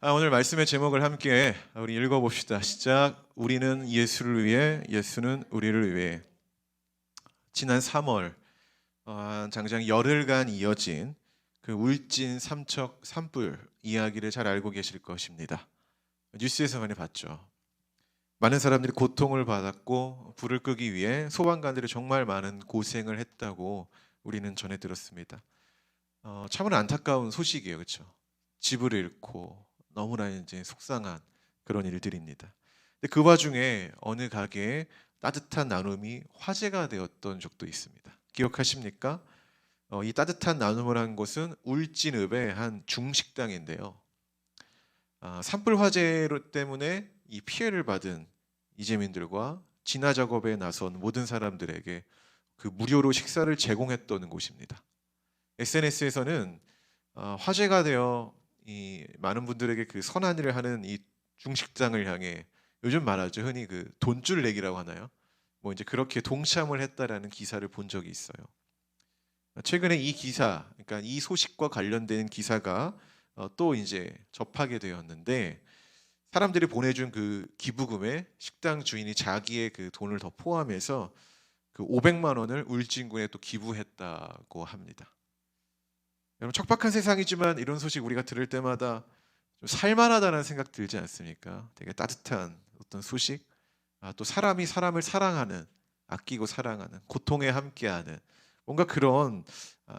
오늘 말씀의 제목을 함께 우리 읽어봅시다. 시작. 우리는 예수를 위해, 예수는 우리를 위해. 지난 3월 장장 열흘간 이어진 그 울진 삼척 산불 이야기를 잘 알고 계실 것입니다. 뉴스에서 많이 봤죠. 많은 사람들이 고통을 받았고 불을 끄기 위해 소방관들이 정말 많은 고생을 했다고 우리는 전해 들었습니다. 참으로 안타까운 소식이에요, 그렇죠? 집을 잃고 너무나 이제 속상한 그런 일들입니다. 근데 그 와중에 어느 가게에 따뜻한 나눔이 화제가 되었던 적도 있습니다. 기억하십니까? 이 따뜻한 나눔을 한 곳은 울진읍의 한 중식당인데요. 산불 화재로 때문에 이 피해를 받은 이재민들과 진화 작업에 나선 모든 사람들에게 그 무료로 식사를 제공했던 곳입니다. SNS에서는 화제가 되어 이 많은 분들에게 그 선한 일을 하는 이 중식당을 향해 요즘 말하죠. 흔히 그 돈줄 내기라고 하나요? 뭐 이제 그렇게 동참을 했다라는 기사를 본 적이 있어요. 최근에 이 기사, 그러니까 이 소식과 관련된 기사가 또 이제 접하게 되었는데 사람들이 보내준 그 기부금에 식당 주인이 자기의 그 돈을 더 포함해서 그 500만 원을 울진군에 또 기부했다고 합니다. 여러분 척박한 세상이지만 이런 소식 우리가 들을 때마다 좀 살만하다는 생각 들지 않습니까? 되게 따뜻한 어떤 소식, 또 사람이 사람을 사랑하는, 아끼고 사랑하는, 고통에 함께하는 뭔가 그런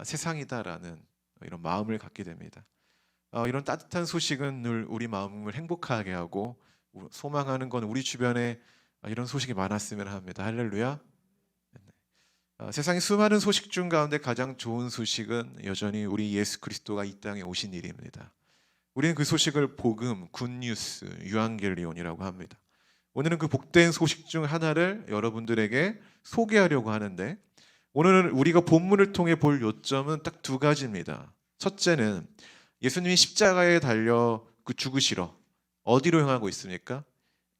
세상이다라는 이런 마음을 갖게 됩니다. 이런 따뜻한 소식은 늘 우리 마음을 행복하게 하고 소망하는 건 우리 주변에 이런 소식이 많았으면 합니다. 할렐루야. 세상의 수많은 소식 중 가운데 가장 좋은 소식은 여전히 우리 예수 그리스도가 이 땅에 오신 일입니다. 우리는 그 소식을 복음, 굿뉴스, 유앙겔리온이라고 합니다. 오늘은 그 복된 소식 중 하나를 여러분들에게 소개하려고 하는데 오늘은 우리가 본문을 통해 볼 요점은 딱 두 가지입니다. 첫째는 예수님이 십자가에 달려 그 죽으시러 어디로 향하고 있습니까?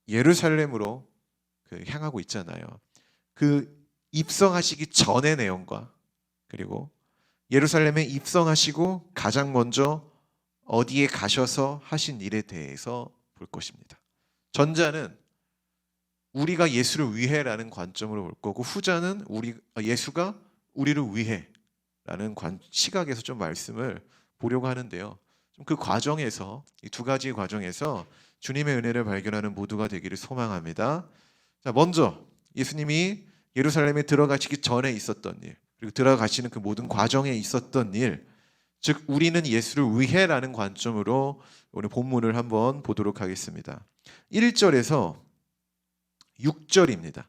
예루살렘으로 향하고 있잖아요. 그 입성하시기 전의 내용과 그리고 예루살렘에 입성하시고 가장 먼저 어디에 가셔서 하신 일에 대해서 볼 것입니다. 전자는 우리가 예수를 위해라는 관점으로 볼 거고 후자는 예수가 우리를 위해라는 시각에서 좀 말씀을 보려고 하는데요. 그 과정에서 이 두 가지의 과정에서 주님의 은혜를 발견하는 모두가 되기를 소망합니다. 자, 먼저 예수님이 예루살렘에 들어가시기 전에 있었던 일, 그리고 들어가시는 그 모든 과정에 있었던 일, 즉 우리는 예수를 위해라는 관점으로 오늘 본문을 한번 보도록 하겠습니다. 1절에서 6절입니다.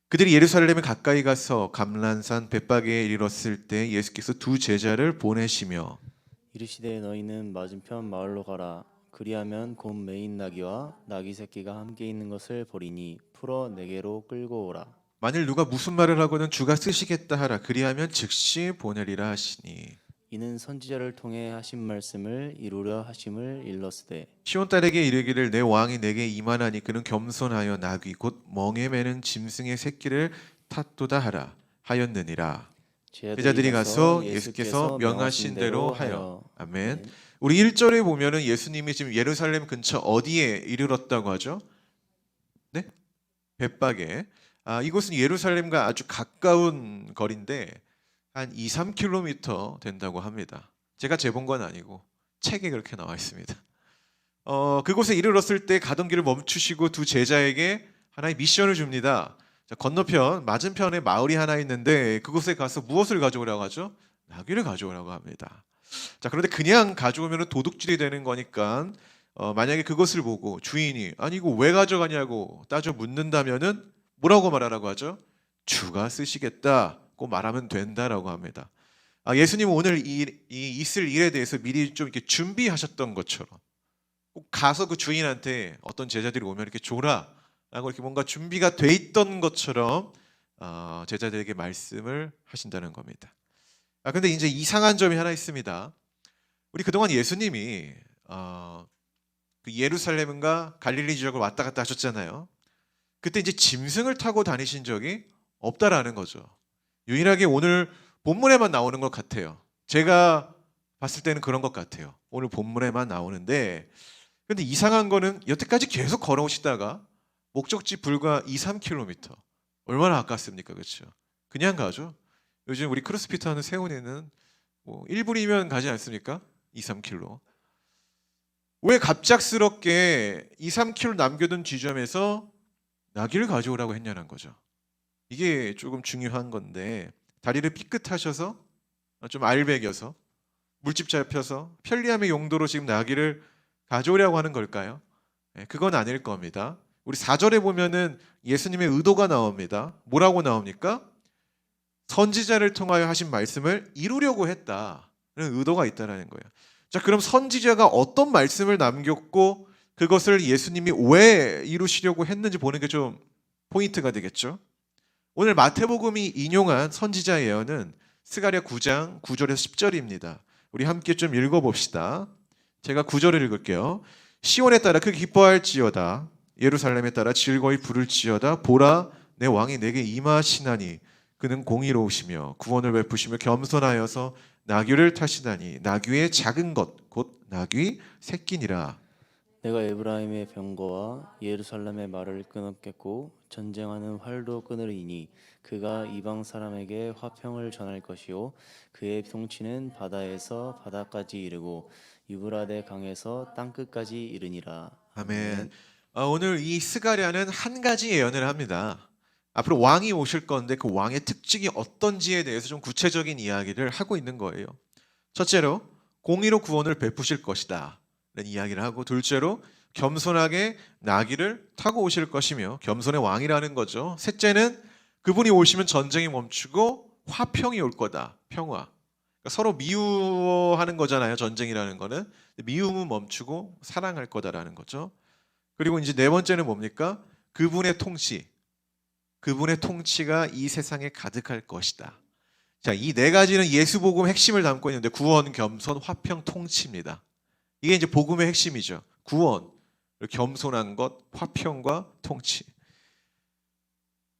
그들이 예루살렘에 가까이 가서 감람산 벳바게에 이르렀을 때 예수께서 두 제자를 보내시며 이르시되 너희는 맞은편 마을로 가라. 그리하면 곧 메인 나귀와 나귀 새끼가 함께 있는 것을 보리니 풀어 내게로 끌고 오라. 만일 누가 무슨 말을 하거든 주가 쓰시겠다 하라. 그리하면 즉시 보내리라 하시니 이는 선지자를 통해 하신 말씀을 이루려 하심을 일렀으되 시온 딸에게 이르기를 내 왕이 내게 임하나니 그는 겸손하여 나귀 곧 멍에 매는 짐승의 새끼를 탓도다 하라 하였느니라. 제자들이 가서 예수께서 명하신 대로 하여. 아멘. 우리 1절에 보면은 예수님이 지금 예루살렘 근처 어디에 이르렀다고 하죠? 네? 벳바게. 이곳은 예루살렘과 아주 가까운 거리인데 한 2, 3km 된다고 합니다. 제가 재본 건 아니고 책에 그렇게 나와 있습니다. 그곳에 이르렀을 때 가던 길을 멈추시고 두 제자에게 하나의 미션을 줍니다. 자, 건너편 맞은편에 마을이 하나 있는데 그곳에 가서 무엇을 가져오라고 하죠? 나귀를 가져오라고 합니다. 자, 그런데 그냥 가져오면 도둑질이 되는 거니까 만약에 그것을 보고 주인이 아니 이거 왜 가져가냐고 따져 묻는다면은 뭐라고 말하라고 하죠? 주가 쓰시겠다고 말하면 된다라고 합니다. 예수님은 오늘 있을 일에 대해서 미리 좀 이렇게 준비하셨던 것처럼 꼭 가서 그 주인한테 어떤 제자들이 오면 이렇게 줘라 라고 이렇게 뭔가 준비가 돼 있던 것처럼 제자들에게 말씀을 하신다는 겁니다. 근데 이제 이상한 점이 하나 있습니다. 우리 그동안 예수님이 그 예루살렘과 갈릴리 지역을 왔다 갔다 하셨잖아요. 그때 이제 짐승을 타고 다니신 적이 없다라는 거죠. 유일하게 오늘 본문에만 나오는 것 같아요. 제가 봤을 때는 그런 것 같아요. 오늘 본문에만 나오는데 근데 이상한 거는 여태까지 계속 걸어오시다가 목적지 불과 2, 3km. 얼마나 아깝습니까? 그렇죠? 그냥 가죠. 요즘 우리 크로스핏 하는 세훈이는 뭐 1분이면 가지 않습니까? 2, 3km. 왜 갑작스럽게 2, 3km 남겨둔 지점에서 나귀를 가져오라고 했냐는 거죠. 이게 조금 중요한 건데 다리를 삐끗하셔서 좀 알배겨서 물집 잡혀서 편리함의 용도로 지금 나귀를 가져오려고 하는 걸까요? 그건 아닐 겁니다. 우리 4절에 보면은 예수님의 의도가 나옵니다. 뭐라고 나옵니까? 선지자를 통하여 하신 말씀을 이루려고 했다는 의도가 있다는 거예요. 자, 그럼 선지자가 어떤 말씀을 남겼고 그것을 예수님이 왜 이루시려고 했는지 보는 게 좀 포인트가 되겠죠. 오늘 마태복음이 인용한 선지자 예언은 스가랴 9장 9절에서 10절입니다. 우리 함께 좀 읽어봅시다. 제가 9절을 읽을게요. 시온에 따라 크게 기뻐할지어다. 예루살렘에 따라 즐거이 부를지어다. 보라, 내 왕이 내게 임하시나니 그는 공의로우시며 구원을 베푸시며 겸손하여서 나귀를 타시다니 나귀의 작은 것 곧 나귀 새끼니라. 내가 에브라임의 병거와 예루살렘의 말을 끊었겠고 전쟁하는 활도 끊으리니 그가 이방 사람에게 화평을 전할 것이요 그의 통치는 바다에서 바다까지 이르고 유브라데 강에서 땅끝까지 이르니라. 아멘. 오늘 이 스가랴는 한 가지 예언을 합니다. 앞으로 왕이 오실 건데 그 왕의 특징이 어떤지에 대해서 좀 구체적인 이야기를 하고 있는 거예요. 첫째로 공의로 구원을 베푸실 것이다 라는 이야기를 하고, 둘째로 겸손하게 나귀를 타고 오실 것이며 겸손의 왕이라는 거죠. 셋째는 그분이 오시면 전쟁이 멈추고 화평이 올 거다. 평화. 그러니까 서로 미워하는 거잖아요. 전쟁이라는 거는. 미움은 멈추고 사랑할 거다라는 거죠. 그리고 이제 네 번째는 뭡니까? 그분의 통치. 그분의 통치가 이 세상에 가득할 것이다. 자, 이 네 가지는 예수 복음 핵심을 담고 있는데 구원, 겸손, 화평, 통치입니다. 이게 이제 복음의 핵심이죠. 구원, 겸손한 것, 화평과 통치.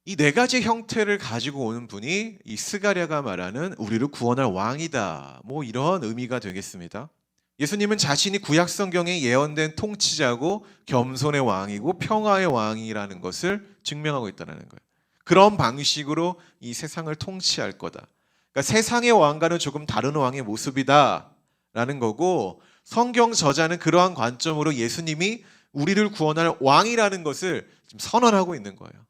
이 네 가지 형태를 가지고 오는 분이 이 스가랴가 말하는 우리를 구원할 왕이다. 뭐 이런 의미가 되겠습니다. 예수님은 자신이 구약 성경에 예언된 통치자고 겸손의 왕이고 평화의 왕이라는 것을 증명하고 있다는 거예요. 그런 방식으로 이 세상을 통치할 거다. 그러니까 세상의 왕과는 조금 다른 왕의 모습이다라는 거고, 성경 저자는 그러한 관점으로 예수님이 우리를 구원할 왕이라는 것을 지금 선언하고 있는 거예요.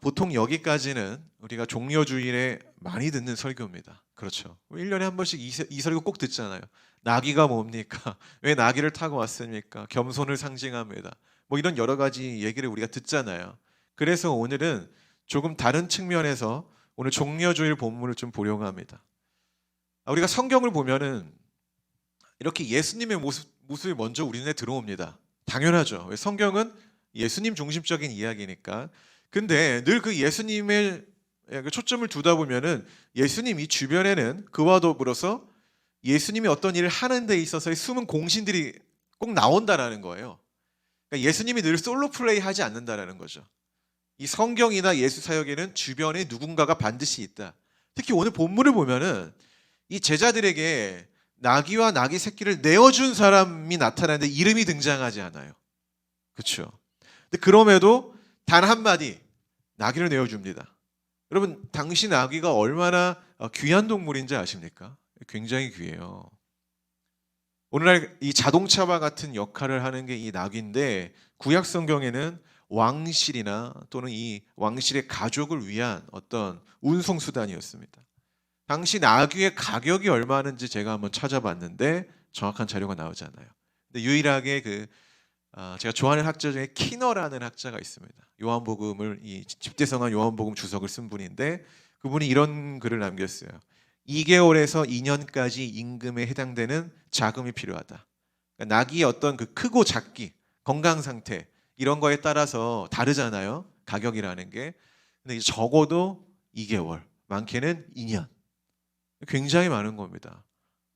보통 여기까지는 우리가 종려주일에 많이 듣는 설교입니다. 그렇죠. 1년에 한 번씩 이 설교 꼭 듣잖아요. 나귀가 뭡니까? 왜 나귀를 타고 왔습니까? 겸손을 상징합니다. 뭐 이런 여러 가지 얘기를 우리가 듣잖아요. 그래서 오늘은 조금 다른 측면에서 오늘 종려주일 본문을 좀 보려고 합니다. 우리가 성경을 보면은 이렇게 예수님의 모습이 먼저 우리 눈에 들어옵니다. 당연하죠. 왜? 성경은 예수님 중심적인 이야기니까. 근데 늘 그 예수님의 초점을 두다 보면은 예수님 이 주변에는 그와 더불어서 예수님이 어떤 일을 하는 데 있어서의 숨은 공신들이 꼭 나온다라는 거예요. 그러니까 예수님이 늘 솔로 플레이 하지 않는다라는 거죠. 이 성경이나 예수 사역에는 주변에 누군가가 반드시 있다. 특히 오늘 본문을 보면은 이 제자들에게 나귀와 나귀 새끼를 내어준 사람이 나타나는데 이름이 등장하지 않아요. 그렇죠? 근데 그럼에도 단 한마디 나귀를 내어줍니다. 여러분, 당시 나귀가 얼마나 귀한 동물인지 아십니까? 굉장히 귀해요. 오늘날 이 자동차와 같은 역할을 하는 게 이 나귀인데, 구약 성경에는 왕실이나 또는 이 왕실의 가족을 위한 어떤 운송 수단이었습니다. 당시 나귀의 가격이 얼마인지 제가 한번 찾아봤는데 정확한 자료가 나오지 않아요. 근데 유일하게 제가 좋아하는 학자 중에 키너라는 학자가 있습니다. 요한복음을 이 집대성한 요한복음 주석을 쓴 분인데, 그분이 이런 글을 남겼어요. 2개월에서 2년까지 임금에 해당되는 자금이 필요하다. 그러니까 나귀의 어떤 그 크고 작기, 건강 상태 이런 거에 따라서 다르잖아요. 가격이라는 게. 근데 이제 적어도 2개월, 많게는 2년. 굉장히 많은 겁니다.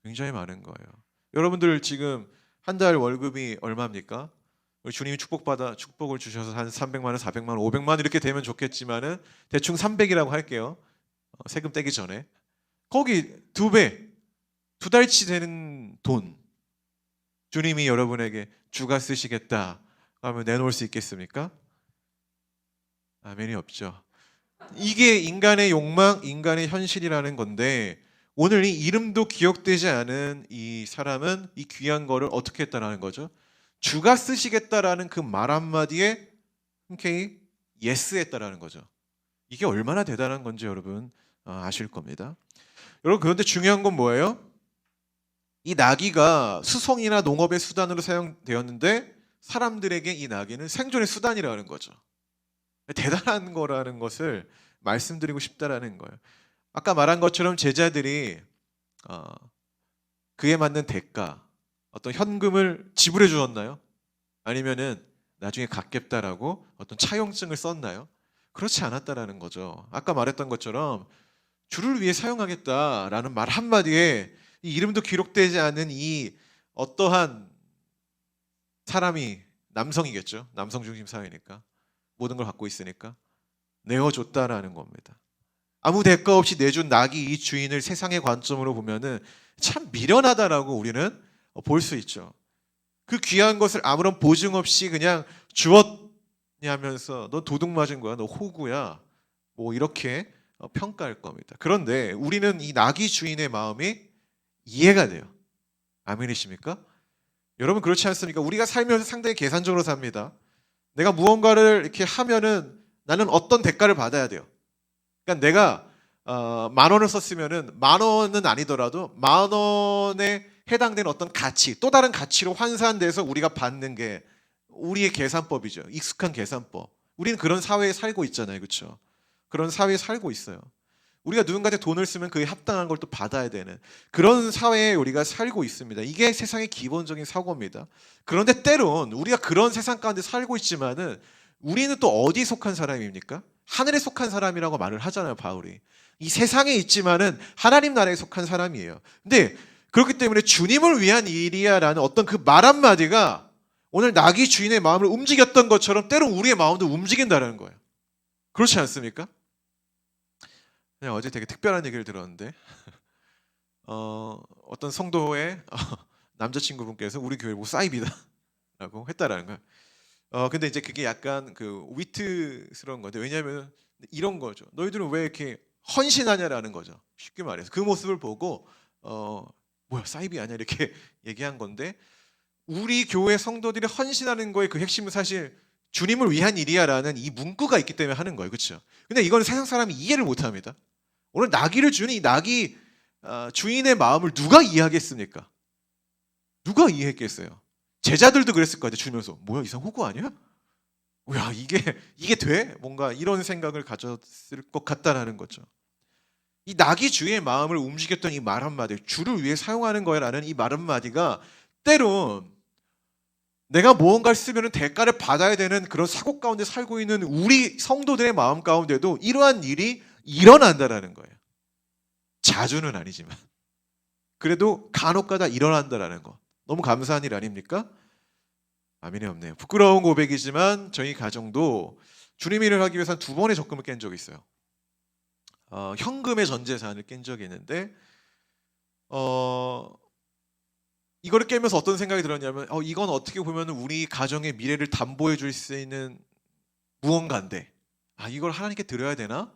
굉장히 많은 거예요. 여러분들 지금 한 달 월급이 얼마입니까? 주님이 축복을 주셔서 한 300만 원, 400만 원, 500만 원 이렇게 되면 좋겠지만은 대충 300이라고 할게요. 세금 떼기 전에. 거기 2배, 2달치 되는 돈. 주님이 여러분에게 주가 쓰시겠다 하면 내놓을 수 있겠습니까? 아멘이 없죠. 이게 인간의 욕망, 인간의 현실이라는 건데 오늘 이 이름도 기억되지 않은 이 사람은 이 귀한 거를 어떻게 했다라는 거죠? 주가 쓰시겠다라는 그 말 한마디에 흔쾌히 예스 했다라는 거죠. 이게 얼마나 대단한 건지 여러분 아실 겁니다. 여러분 그런데 중요한 건 뭐예요? 이 나귀가 수송이나 농업의 수단으로 사용되었는데 사람들에게 이 나귀는 생존의 수단이라는 거죠. 대단한 거라는 것을 말씀드리고 싶다라는 거예요. 아까 말한 것처럼 제자들이 그에 맞는 대가, 어떤 현금을 지불해 주었나요? 아니면은 나중에 갚겠다라고 어떤 차용증을 썼나요? 그렇지 않았다라는 거죠. 아까 말했던 것처럼 주를 위해 사용하겠다라는 말 한마디에 이 이름도 기록되지 않은 이 어떠한 사람이 남성이겠죠. 남성 중심 사회니까 모든 걸 갖고 있으니까 내어줬다라는 겁니다. 아무 대가 없이 내준 낙이 이 주인을 세상의 관점으로 보면은 참 미련하다라고 우리는 볼 수 있죠. 그 귀한 것을 아무런 보증 없이 그냥 주었냐면서 너 도둑 맞은 거야, 너 호구야, 뭐 이렇게 평가할 겁니다. 그런데 우리는 이 낙이 주인의 마음이 이해가 돼요. 아멘이십니까? 여러분 그렇지 않습니까? 우리가 살면서 상당히 계산적으로 삽니다. 내가 무언가를 이렇게 하면은 나는 어떤 대가를 받아야 돼요. 그러니까 내가 10,000원을 썼으면은 10,000원은 아니더라도 10,000원에 해당되는 어떤 가치, 또 다른 가치로 환산돼서 우리가 받는 게 우리의 계산법이죠. 익숙한 계산법. 우리는 그런 사회에 살고 있잖아요, 그렇죠? 그런 사회에 살고 있어요. 우리가 누군가한테 돈을 쓰면 그에 합당한 걸 또 받아야 되는 그런 사회에 우리가 살고 있습니다. 이게 세상의 기본적인 사고입니다. 그런데 때론 우리가 그런 세상 가운데 살고 있지만은 우리는 또 어디에 속한 사람입니까? 하늘에 속한 사람이라고 말을 하잖아요, 바울이. 이 세상에 있지만은 하나님 나라에 속한 사람이에요. 근데 그렇기 때문에 주님을 위한 일이야라는 어떤 그 말 한마디가 오늘 나귀 주인의 마음을 움직였던 것처럼 때론 우리의 마음도 움직인다는 거예요. 그렇지 않습니까? 그냥 어제 되게 특별한 얘기를 들었는데 어떤 성도의 남자친구분께서 우리 교회 보고 사이비다라고 했다라는 거예요. 근데 이제 그게 약간 그 위트스러운 건데 왜냐하면 이런 거죠. 너희들은 왜 이렇게 헌신하냐라는 거죠. 쉽게 말해서 그 모습을 보고 뭐야 사이비 아니야 이렇게 얘기한 건데 우리 교회 성도들이 헌신하는 거의 그 핵심은 사실 주님을 위한 일이야라는 이 문구가 있기 때문에 하는 거예요, 그렇죠? 근데 이건 세상 사람이 이해를 못합니다. 오늘 나귀를 주는 이 나귀 주인의 마음을 누가 이해하겠습니까? 누가 이해했겠어요? 제자들도 그랬을 거 같아요. 주면서 뭐야 이상 호구 아니야? 야 이게 돼? 뭔가 이런 생각을 가졌을 것 같다라는 거죠. 이 나귀 주인의 마음을 움직였던 이 말 한마디, 주를 위해 사용하는 거야라는 이 말 한마디가 때론 내가 무언가를 쓰면 대가를 받아야 되는 그런 사고 가운데 살고 있는 우리 성도들의 마음 가운데도 이러한 일이 일어난다라는 거예요. 자주는 아니지만 그래도 간혹가다 일어난다라는 거 너무 감사한 일 아닙니까? 아멘이 없네요. 부끄러운 고백이지만 저희 가정도 주님 일을 하기 위해서 2번의 적금을 깬 적이 있어요. 현금의 전 재산을 깬 적이 있는데 이거를 깨면서 어떤 생각이 들었냐면 이건 어떻게 보면 우리 가정의 미래를 담보해 줄 수 있는 무언가인데 이걸 하나님께 드려야 되나?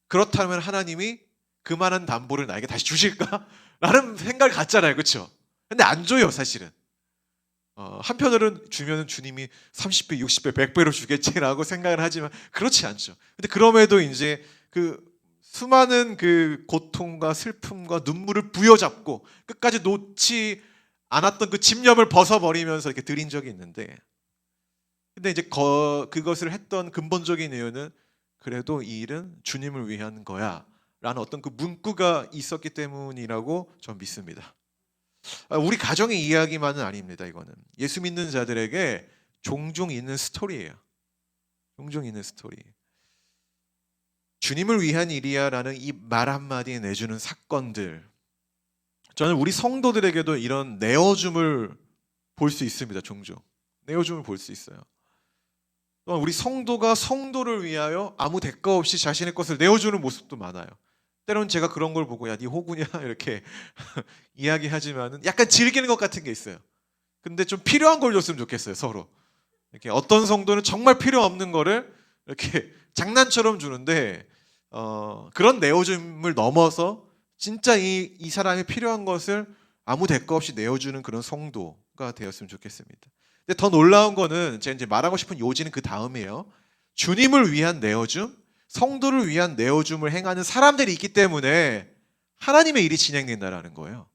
그렇다면 하나님이 그만한 담보를 나에게 다시 주실까? 라는 생각을 갖잖아요, 그렇죠? 근데 안 줘요, 사실은. 한편으로는 주면은 주님이 30배, 60배, 100배로 주겠지라고 생각을 하지만 그렇지 않죠. 근데 그럼에도 이제 그 수많은 그 고통과 슬픔과 눈물을 부여잡고 끝까지 놓지 않았던 그 집념을 벗어버리면서 이렇게 드린 적이 있는데, 근데 이제 그것을 했던 근본적인 이유는 그래도 이 일은 주님을 위한 거야 라는 어떤 그 문구가 있었기 때문이라고 저는 믿습니다. 우리 가정의 이야기만은 아닙니다. 이거는 예수 믿는 자들에게 종종 있는 스토리예요. 종종 있는 스토리. 주님을 위한 일이야 라는 이 말 한마디에 내주는 사건들, 저는 우리 성도들에게도 이런 내어줌을 볼 수 있습니다. 종종 내어줌을 볼 수 있어요. 또한 우리 성도가 성도를 위하여 아무 대가 없이 자신의 것을 내어주는 모습도 많아요. 때론 제가 그런 걸 보고 야 네 호구냐 이렇게 이야기하지만은 약간 즐기는 것 같은 게 있어요. 근데 좀 필요한 걸 줬으면 좋겠어요, 서로. 이렇게 어떤 성도는 정말 필요 없는 거를 이렇게 장난처럼 주는데 그런 내어줌을 넘어서 진짜 이 사람이 필요한 것을 아무 대가 없이 내어주는 그런 성도가 되었으면 좋겠습니다. 근데 더 놀라운 거는 제가 이제 말하고 싶은 요지는 그 다음이에요. 주님을 위한 내어줌, 성도를 위한 내어줌을 행하는 사람들이 있기 때문에 하나님의 일이 진행된다라는 거예요.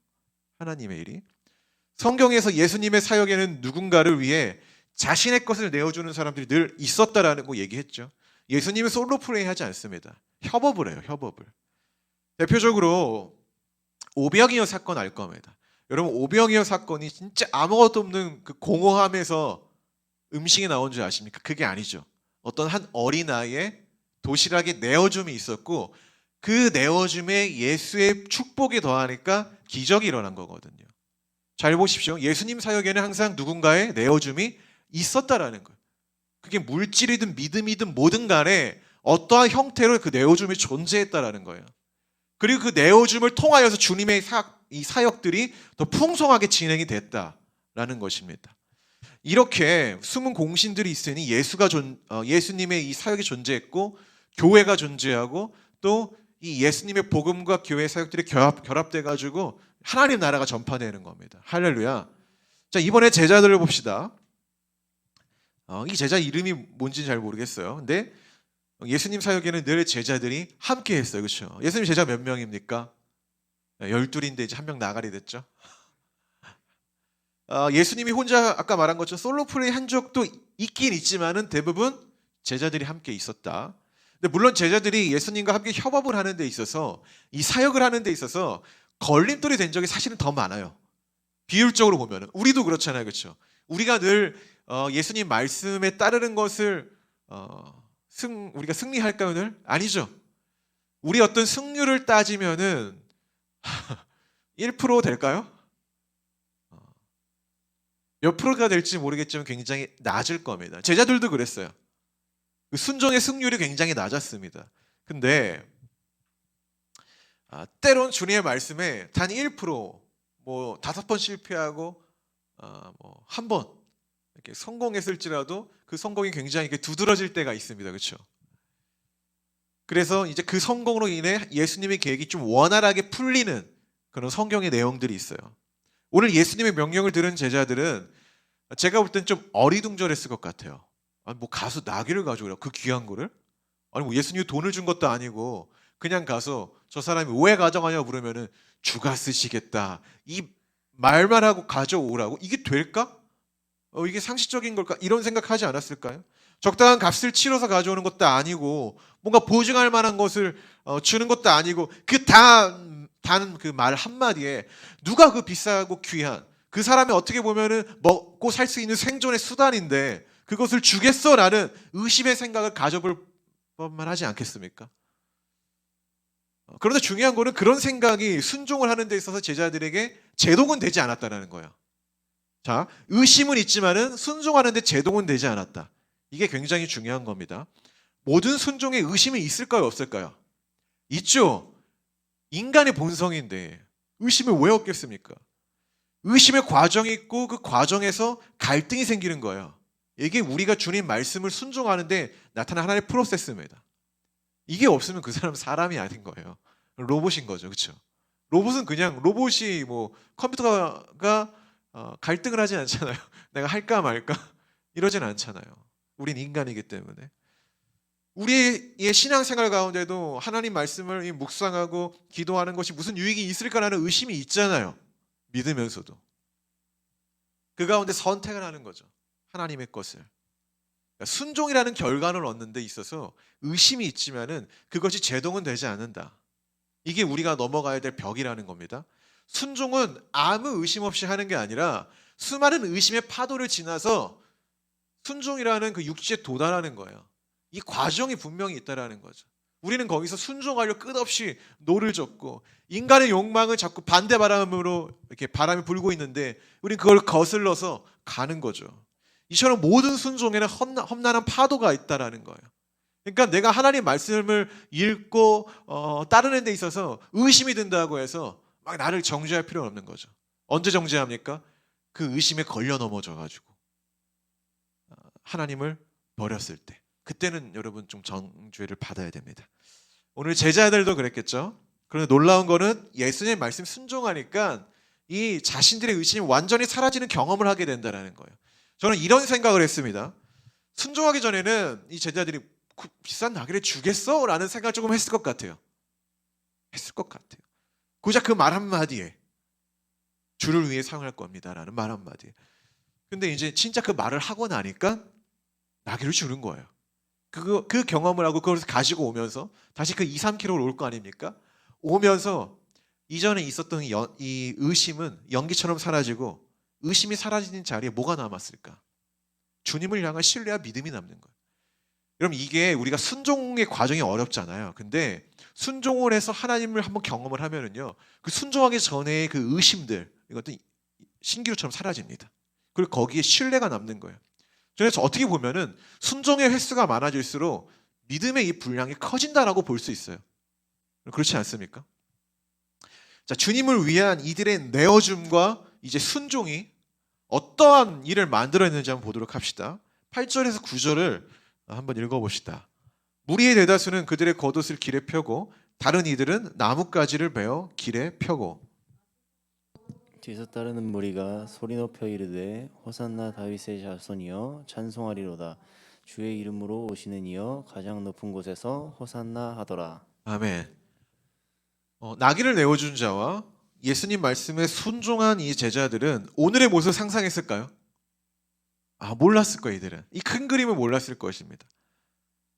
하나님의 일이. 성경에서 예수님의 사역에는 누군가를 위해 자신의 것을 내어주는 사람들이 늘 있었다라는 거 얘기했죠. 예수님은 솔로 플레이 하지 않습니다. 협업을 해요. 협업을. 대표적으로 오병이어 사건 알 겁니다. 여러분 오병이어 사건이 진짜 아무것도 없는 그 공허함에서 음식이 나온 줄 아십니까? 그게 아니죠. 어떤 한 어린아이의 도시락에 내어줌이 있었고 그 내어줌에 예수의 축복이 더하니까 기적이 일어난 거거든요. 잘 보십시오. 예수님 사역에는 항상 누군가의 내어줌이 있었다라는 거예요. 그게 물질이든 믿음이든 뭐든 간에 어떠한 형태로 그 내어줌이 존재했다라는 거예요. 그리고 그 내어줌을 통하여서 주님의 이 사역들이 더 풍성하게 진행이 됐다라는 것입니다. 이렇게 숨은 공신들이 있으니 예수님의 이 사역이 존재했고 교회가 존재하고 또 이 예수님의 복음과 교회 사역들이 결합돼 가지고 하나님 나라가 전파되는 겁니다. 할렐루야. 자, 이번에 제자들을 봅시다. 이 제자 이름이 뭔지 잘 모르겠어요. 근데 예수님 사역에는 늘 제자들이 함께 했어요. 그렇죠? 예수님 제자 몇 명입니까? 12인데 이제 한 명 나가리 됐죠. 예수님이 혼자 아까 말한 것처럼 솔로 플레이 한 적도 있긴 있지만은 대부분 제자들이 함께 있었다. 근데 물론 제자들이 예수님과 함께 협업을 하는 데 있어서 이 사역을 하는 데 있어서 걸림돌이 된 적이 사실은 더 많아요. 비율적으로 보면은 우리도 그렇잖아요. 그렇죠? 우리가 늘 예수님 말씀에 따르는 것을 우리가 승리할까요? 늘? 아니죠. 우리 어떤 승률을 따지면은 1% 될까요? 몇 프로가 될지 모르겠지만 굉장히 낮을 겁니다. 제자들도 그랬어요. 그 순종의 승률이 굉장히 낮았습니다. 근데 때론 주님의 말씀에 단 1%, 뭐 5번 실패하고 뭐 한 번 이렇게 성공했을지라도 그 성공이 굉장히 이렇게 두드러질 때가 있습니다. 그렇죠? 그래서 이제 그 성공으로 인해 예수님의 계획이 좀 원활하게 풀리는 그런 성경의 내용들이 있어요. 오늘 예수님의 명령을 들은 제자들은 제가 볼 땐 좀 어리둥절했을 것 같아요. 아니 뭐 가서 나귀를 가져오라 그 귀한 거를? 아니 뭐 예수님이 돈을 준 것도 아니고 그냥 가서 저 사람이 왜 가져가냐고 물으면은 주가 쓰시겠다 이 말만 하고 가져오라고 이게 될까? 이게 상식적인 걸까? 이런 생각하지 않았을까요? 적당한 값을 치러서 가져오는 것도 아니고 뭔가 보증할 만한 것을 주는 것도 아니고 그 단 그 말 한마디에 누가 그 비싸고 귀한 그 사람이 어떻게 보면은 먹고 살 수 있는 생존의 수단인데 그것을 주겠어라는 의심의 생각을 가져볼 법만 하지 않겠습니까? 그런데 중요한 거는 그런 생각이 순종을 하는 데 있어서 제자들에게 제동은 되지 않았다는 거예요. 자, 의심은 있지만은 순종하는데 제동은 되지 않았다. 이게 굉장히 중요한 겁니다. 모든 순종에 의심이 있을까요, 없을까요? 있죠. 인간의 본성인데 의심을 왜 없겠습니까? 의심의 과정이 있고 그 과정에서 갈등이 생기는 거예요. 이게 우리가 주님 말씀을 순종하는데 나타난 하나의 프로세스입니다. 이게 없으면 그 사람은 사람이 아닌 거예요. 로봇인 거죠. 그렇죠? 로봇은 그냥 로봇이 뭐 컴퓨터가 갈등을 하지 않잖아요. 내가 할까 말까 이러진 않잖아요. 우린 인간이기 때문에. 우리의 신앙생활 가운데도 하나님 말씀을 묵상하고 기도하는 것이 무슨 유익이 있을까라는 의심이 있잖아요. 믿으면서도. 그 가운데 선택을 하는 거죠. 하나님의 것을. 그러니까 순종이라는 결과를 얻는 데 있어서 의심이 있지만은 그것이 제동은 되지 않는다. 이게 우리가 넘어가야 될 벽이라는 겁니다. 순종은 아무 의심 없이 하는 게 아니라 수많은 의심의 파도를 지나서 순종이라는 그 육지에 도달하는 거예요. 이 과정이 분명히 있다라는 거죠. 우리는 거기서 순종하려 끝없이 노를 젓고 인간의 욕망은 자꾸 반대 바람으로 이렇게 바람이 불고 있는데 우리는 그걸 거슬러서 가는 거죠. 이처럼 모든 순종에는 험난한 파도가 있다라는 거예요. 그러니까 내가 하나님 말씀을 읽고 따르는 데 있어서 의심이 든다고 해서 막 나를 정죄할 필요는 없는 거죠. 언제 정죄합니까? 그 의심에 걸려 넘어져 가지고 하나님을 버렸을 때, 그때는 여러분 좀 정죄를 받아야 됩니다. 오늘 제자들도 그랬겠죠. 그런데 놀라운 거는 예수님의 말씀 순종하니까 이 자신들의 의심이 완전히 사라지는 경험을 하게 된다는 거예요. 저는 이런 생각을 했습니다. 순종하기 전에는 이 제자들이 그 비싼 나귀를 주겠어? 라는 생각을 조금 했을 것 같아요. 했을 것 같아요. 고작 그 말 한마디에 주를 위해 사용할 겁니다 라는 말 한마디에. 근데 이제 진짜 그 말을 하고 나니까 나귀를 주는 거예요. 그 경험을 하고 그걸 가지고 오면서 다시 그 2, 3km를 올 거 아닙니까? 오면서 이전에 있었던 이 의심은 연기처럼 사라지고, 의심이 사라진 자리에 뭐가 남았을까? 주님을 향한 신뢰와 믿음이 남는 거예요. 여러분, 이게 우리가 순종의 과정이 어렵잖아요. 근데 순종을 해서 하나님을 한번 경험을 하면은요, 그 순종하기 전에 그 의심들, 이것도 신기루처럼 사라집니다. 그리고 거기에 신뢰가 남는 거예요. 그래서 어떻게 보면은 순종의 횟수가 많아질수록 믿음의 이 분량이 커진다라고 볼 수 있어요. 그렇지 않습니까? 자, 주님을 위한 이들의 내어줌과 이제 순종이 어떠한 일을 만들어냈는지 한번 보도록 합시다. 8절에서 9절을 한번 읽어봅시다. 무리의 대다수는 그들의 겉옷을 길에 펴고 다른 이들은 나뭇가지를 베어 길에 펴고. 뒤에서 따르는 무리가 소리 높여 이르되 호산나 다윗의 자손이여 찬송하리로다. 주의 이름으로 오시는 이여 가장 높은 곳에서 호산나 하더라. 아멘. 나귀를 내어준 자와 예수님 말씀에 순종한 이 제자들은 오늘의 모습을 상상했을까요? 몰랐을 거예요. 이들은 이 큰 그림을 몰랐을 것입니다.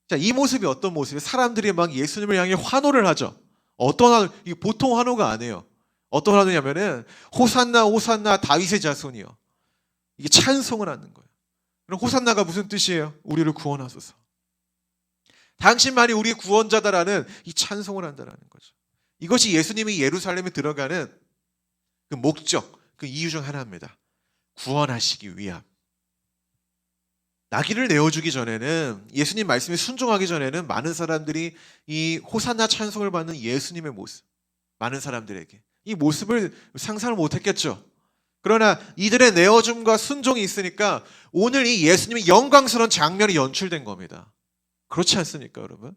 자, 이 모습이 어떤 모습이에요? 사람들이 막 예수님을 향해 환호를 하죠. 어떤 환호? 이게 보통 환호가 아니에요. 어떤 환호냐면은 호산나 호산나 다윗의 자손이요. 이게 찬송을 하는 거예요. 그럼 호산나가 무슨 뜻이에요? 우리를 구원하소서. 당신만이 우리의 구원자다라는 이 찬송을 한다라는 거죠. 이것이 예수님이 예루살렘에 들어가는 그 목적, 그 이유 중 하나입니다. 구원하시기 위함. 나귀를 내어주기 전에는, 예수님 말씀에 순종하기 전에는 많은 사람들이 이 호산나 찬송을 받는 예수님의 모습, 많은 사람들에게 이 모습을 상상을 못했겠죠. 그러나 이들의 내어줌과 순종이 있으니까 오늘 이 예수님의 영광스러운 장면이 연출된 겁니다. 그렇지 않습니까, 여러분?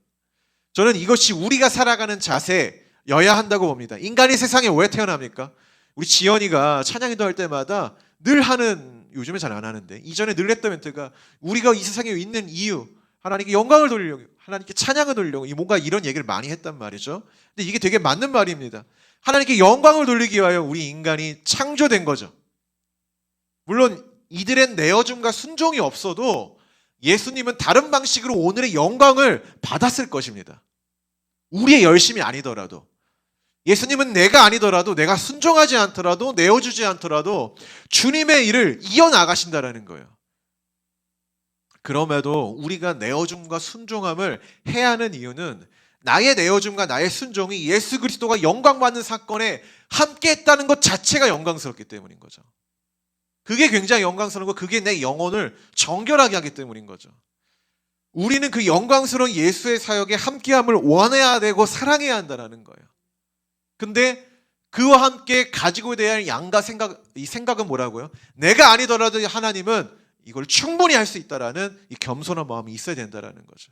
저는 이것이 우리가 살아가는 자세여야 한다고 봅니다. 인간이 세상에 왜 태어납니까? 우리 지연이가 찬양기도 할 때마다 늘 하는, 요즘에 잘 안 하는데 이전에 늘 했던 멘트가, 우리가 이 세상에 있는 이유, 하나님께 영광을 돌리려고, 하나님께 찬양을 돌리려고, 뭔가 이런 얘기를 많이 했단 말이죠. 근데 이게 되게 맞는 말입니다. 하나님께 영광을 돌리기 위하여 우리 인간이 창조된 거죠. 물론 이들의 내어줌과 순종이 없어도 예수님은 다른 방식으로 오늘의 영광을 받았을 것입니다. 우리의 열심이 아니더라도, 예수님은 내가 아니더라도, 내가 순종하지 않더라도, 내어주지 않더라도 주님의 일을 이어나가신다라는 거예요. 그럼에도 우리가 내어줌과 순종함을 해야 하는 이유는 나의 내어줌과 나의 순종이 예수 그리스도가 영광받는 사건에 함께했다는 것 자체가 영광스럽기 때문인 거죠. 그게 굉장히 영광스러운 거, 그게 내 영혼을 정결하게 하기 때문인 거죠. 우리는 그 영광스러운 예수의 사역에 함께함을 원해야 되고 사랑해야 한다는 거예요. 근데 그와 함께 가지고 돼야 할 양가 생각, 이 생각은 뭐라고요? 내가 아니더라도 하나님은 이걸 충분히 할 수 있다라는 이 겸손한 마음이 있어야 된다라는 거죠.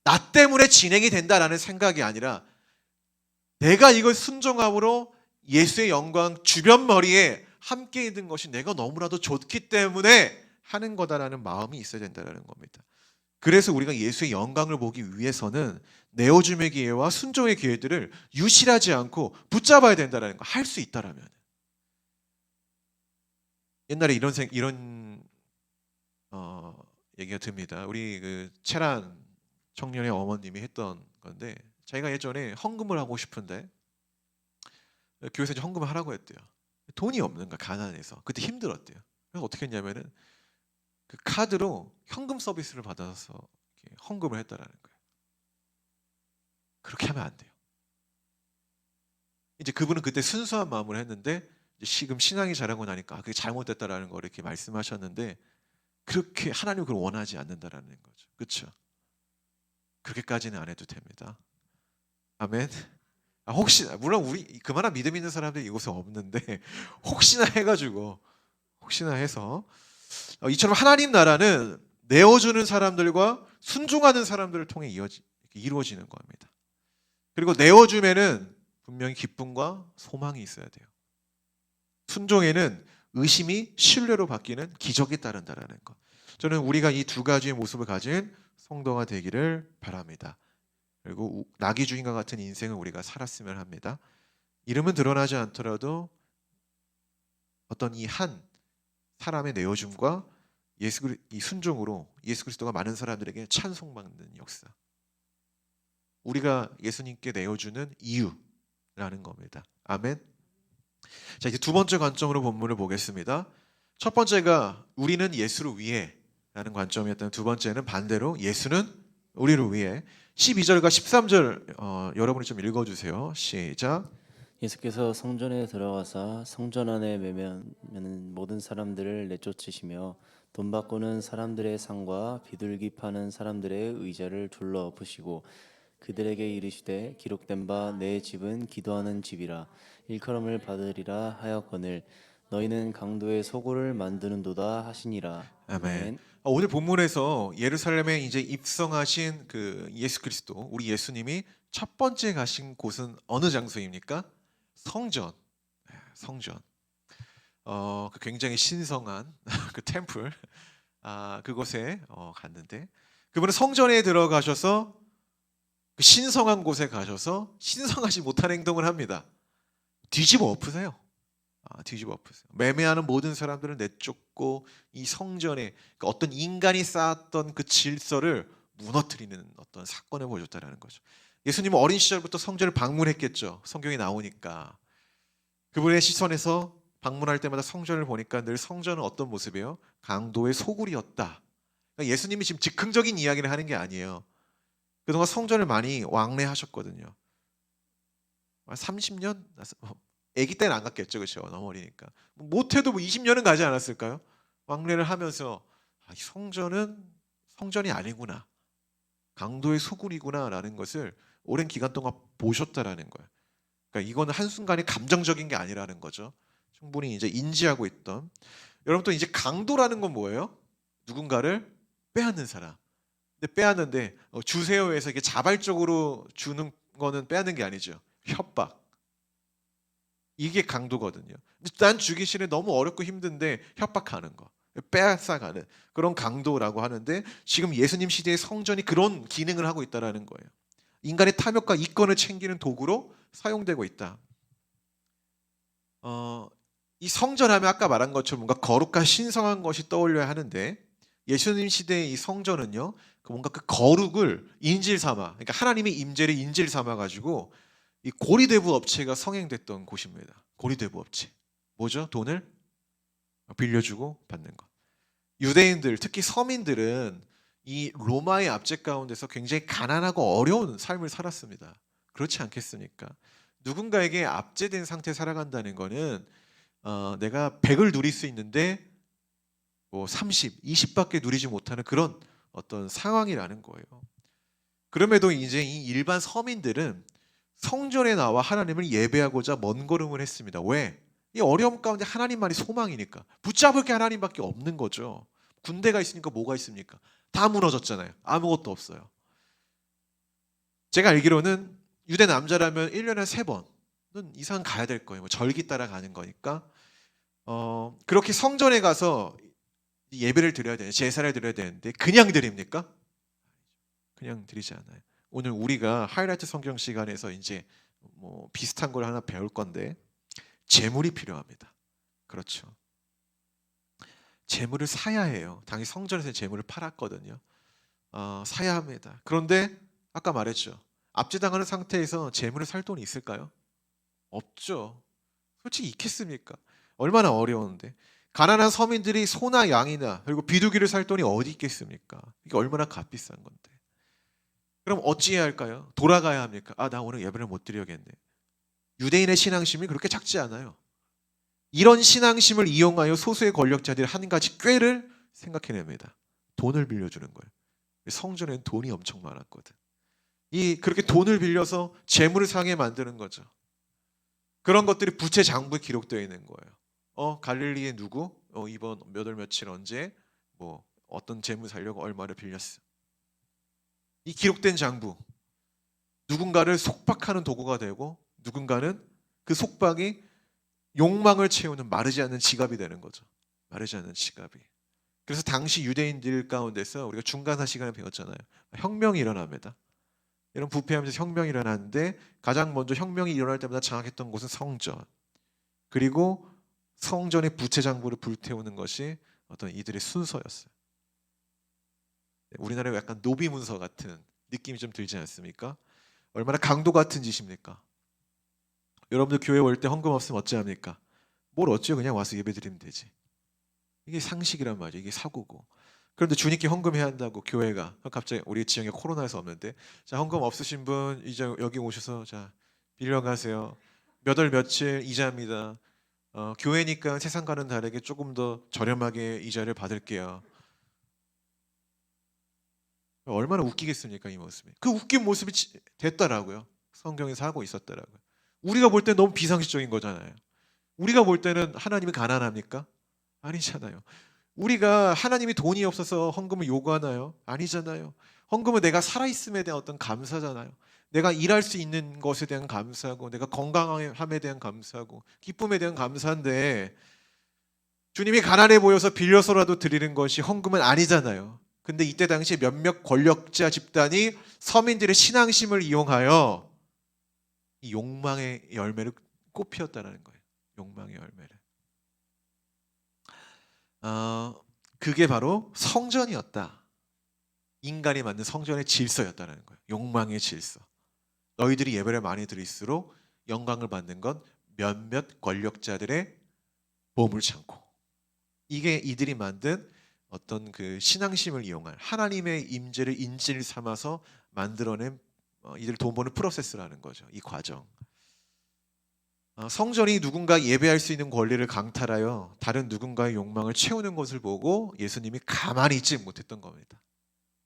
나 때문에 진행이 된다라는 생각이 아니라 내가 이걸 순종함으로 예수의 영광 주변 머리에 함께 있는 것이 내가 너무나도 좋기 때문에 하는 거다라는 마음이 있어야 된다는 겁니다. 그래서 우리가 예수의 영광을 보기 위해서는 내어줌의 기회와 순종의 기회들을 유실하지 않고 붙잡아야 된다는 거, 할 수 있다라면. 옛날에 이런 얘기가 듭니다. 우리 그 채란 청년의 어머님이 했던 건데, 자기가 예전에 헌금을 하고 싶은데 교회에서 이제 헌금을 하라고 했대요. 돈이 없는 거야, 가난해서. 그때 힘들었대요. 그래서 어떻게 했냐면은 그 카드로 현금 서비스를 받아서 헌금을 했다라는 거예요. 그렇게 하면 안 돼요. 이제 그분은 그때 순수한 마음으로 했는데 지금 신앙이 자라고 나니까 그게 잘못됐다라는 걸 이렇게 말씀하셨는데, 그렇게 하나님은 그걸 원하지 않는다라는 거죠. 그렇죠? 그렇게까지는 안 해도 됩니다. 아멘. 혹시나, 물론 우리 그만한 믿음 있는 사람들이 이곳에 없는데 혹시나 해가지고 혹시나 해서 이처럼 하나님 나라는 내어주는 사람들과 순종하는 사람들을 통해 이루어지는 겁니다. 그리고 내어줌에는 분명히 기쁨과 소망이 있어야 돼요. 순종에는 의심이 신뢰로 바뀌는 기적이 따른다라는 것. 저는 우리가 이 두 가지의 모습을 가진 성도가 되기를 바랍니다. 그리고 나귀 주인과 같은 인생을 우리가 살았으면 합니다. 이름은 드러나지 않더라도 어떤 이 한 사람의 내어줌과 이 순종으로 예수 그리스도가 많은 사람들에게 찬송받는 역사. 우리가 예수님께 내어주는 이유라는 겁니다. 아멘. 자, 이제 두 번째 관점으로 본문을 보겠습니다. 첫 번째가 우리는 예수를 위해라는 관점이었다면 두 번째는 반대로 예수는 우리를 위해. 12절과 13절 여러분이 좀 읽어주세요. 시작. 예수께서 성전에 들어가사 성전 안에 매매하는 모든 사람들을 내쫓으시며 돈 바꾸는 사람들의 상과 비둘기 파는 사람들의 의자를 둘러 엎으시고 그들에게 이르시되 기록된 바 내 집은 기도하는 집이라 일컬음을 받으리라 하였거늘 너희는 강도의 소굴을 만드는도다 하시니라. 아멘. 오늘 본문에서 예루살렘에 이제 입성하신 그 예수 그리스도, 우리 예수님이 첫 번째 가신 곳은 어느 장소입니까? 성전. 성전. 그 굉장히 신성한 그 템플, 그곳에 갔는데 그분은 성전에 들어가셔서 그 신성한 곳에 가셔서 신성하지 못한 행동을 합니다. 뒤집어 엎으세요. 뒤집어 엎으세요. 매매하는 모든 사람들을 내쫓고 이 성전에 그 어떤 인간이 쌓았던 그 질서를 무너뜨리는 어떤 사건을 보여줬다는 거죠. 예수님은 어린 시절부터 성전을 방문했겠죠. 성경에 나오니까. 그분의 시선에서 방문할 때마다 성전을 보니까 늘 성전은 어떤 모습이에요? 강도의 소굴이었다. 그러니까 예수님이 지금 즉흥적인 이야기를 하는 게 아니에요. 그동안 성전을 많이 왕래하셨거든요. 30년? 아기 때는 안 갔겠죠. 그렇죠? 너무 어리니까. 못해도 20년은 가지 않았을까요? 왕래를 하면서 이 성전은 성전이 아니구나. 강도의 소굴이구나 라는 것을 오랜 기간 동안 보셨다라는 거예요. 그러니까 이거는 한순간에 감정적인 게 아니라는 거죠. 충분히 이제 인지하고 있던. 여러분 또 이제 강도라는 건 뭐예요? 누군가를 빼앗는 사람. 근데 빼앗는데 주세요 해서 이게 자발적으로 주는 거는 빼앗는 게 아니죠. 협박. 이게 강도거든요. 난 주기 싫은 너무 어렵고 힘든데 협박하는 거. 빼앗아가는 그런 강도라고 하는데 지금 예수님 시대의 성전이 그런 기능을 하고 있다는 거예요. 인간의 탐욕과 이권을 챙기는 도구로 사용되고 있다. 이 성전하면 아까 말한 것처럼 뭔가 거룩한 신성한 것이 떠올려야 하는데 예수님 시대의 이 성전은요, 뭔가 그 거룩을 인질 삼아, 그러니까 하나님의 임재를 인질 삼아 가지고 이 고리대부 업체가 성행됐던 곳입니다. 고리대부 업체. 뭐죠? 돈을 빌려주고 받는 것. 유대인들, 특히 서민들은 이 로마의 압제 가운데서 굉장히 가난하고 어려운 삶을 살았습니다. 그렇지 않겠습니까? 누군가에게 압제된 상태에 살아간다는 거는 내가 100을 누릴 수 있는데 뭐 30, 20밖에 누리지 못하는 그런 어떤 상황이라는 거예요. 그럼에도 이제 이 일반 서민들은 성전에 나와 하나님을 예배하고자 먼 걸음을 했습니다. 왜? 이 어려움 가운데 하나님만이 소망이니까. 붙잡을 게 하나님밖에 없는 거죠. 군대가 있으니까 뭐가 있습니까? 다 무너졌잖아요. 아무것도 없어요. 제가 알기로는 유대 남자라면 1년에 3번은 이상 가야 될 거예요. 뭐 절기 따라 가는 거니까. 그렇게 성전에 가서 예배를 드려야 되는데, 제사를 드려야 되는데 그냥 드립니까? 그냥 드리지 않아요. 오늘 우리가 하이라이트 성경 시간에서 이제 뭐 비슷한 걸 하나 배울 건데 재물이 필요합니다. 그렇죠. 재물을 사야 해요. 당연히 성전에서 재물을 팔았거든요. 사야 합니다. 그런데 아까 말했죠. 압제당하는 상태에서 재물을 살 돈이 있을까요? 없죠. 솔직히 있겠습니까? 얼마나 어려운데. 가난한 서민들이 소나 양이나 그리고 비둘기를 살 돈이 어디 있겠습니까? 이게 얼마나 값비싼 건데. 그럼 어찌해야 할까요? 돌아가야 합니까? 나 오늘 예배를 못 드려야겠네. 유대인의 신앙심이 그렇게 작지 않아요. 이런 신앙심을 이용하여 소수의 권력자들이 한 가지 꾀를 생각해냅니다. 돈을 빌려주는 거예요. 성전에는 돈이 엄청 많았거든. 그렇게 돈을 빌려서 재물을 상해 만드는 거죠. 그런 것들이 부채 장부에 기록되어 있는 거예요. 갈릴리의 누구? 이번 몇 월 며칠 언제 뭐 어떤 재무 살려고 얼마를 빌렸어. 이 기록된 장부 누군가를 속박하는 도구가 되고 누군가는 그 속박이 욕망을 채우는 마르지 않는 지갑이 되는 거죠. 마르지 않는 지갑이. 그래서 당시 유대인들 가운데서 우리가 중간사 시간에 배웠잖아요. 혁명이 일어납니다. 이런 부패하면서 혁명이 일어나는데 가장 먼저 혁명이 일어날 때마다 장악했던 곳은 성전. 그리고 성전의 부채 장부를 불태우는 것이 어떤 이들의 순서였어요. 우리나라에 약간 노비 문서 같은 느낌이 좀 들지 않습니까? 얼마나 강도 같은 짓입니까? 여러분들 교회 올 때 헌금 없으면 어찌합니까? 뭘 어찌요? 그냥 와서 예배드리면 되지. 이게 상식이란 말이에요. 이게 사고고. 그런데 주님께 헌금해야 한다고 교회가 갑자기 우리 지역에 코로나에서 없는데 자 헌금 없으신 분 이제 여기 오셔서 자 빌려가세요. 몇 월 며칠 이자입니다. 교회니까 세상과는 다르게 조금 더 저렴하게 이자를 받을게요. 얼마나 웃기겠습니까 이 모습이. 그 웃긴 모습이 됐더라고요. 성경에서 하고 있었더라고요. 우리가 볼 때 너무 비상식적인 거잖아요. 우리가 볼 때는 하나님이 가난합니까? 아니잖아요. 우리가 하나님이 돈이 없어서 헌금을 요구하나요? 아니잖아요. 헌금은 내가 살아있음에 대한 어떤 감사잖아요. 내가 일할 수 있는 것에 대한 감사하고 내가 건강함에 대한 감사하고 기쁨에 대한 감사인데 주님이 가난해 보여서 빌려서라도 드리는 것이 헌금은 아니잖아요. 근데 이때 당시 몇몇 권력자 집단이 서민들의 신앙심을 이용하여 이 욕망의 열매를 꽃피웠다는 거예요. 욕망의 열매를. 그게 바로 성전이었다. 인간이 만든 성전의 질서였다는 거예요. 욕망의 질서. 너희들이 예배를 많이 드릴수록 영광을 받는 건 몇몇 권력자들의 보물창고. 이게 이들이 만든 어떤 그 신앙심을 이용한 하나님의 임재를 인질 삼아서 만들어낸 이들 돈 버는 프로세스라는 거죠. 이 과정. 성전이 누군가 예배할 수 있는 권리를 강탈하여 다른 누군가의 욕망을 채우는 것을 보고 예수님이 가만히 있지 못했던 겁니다.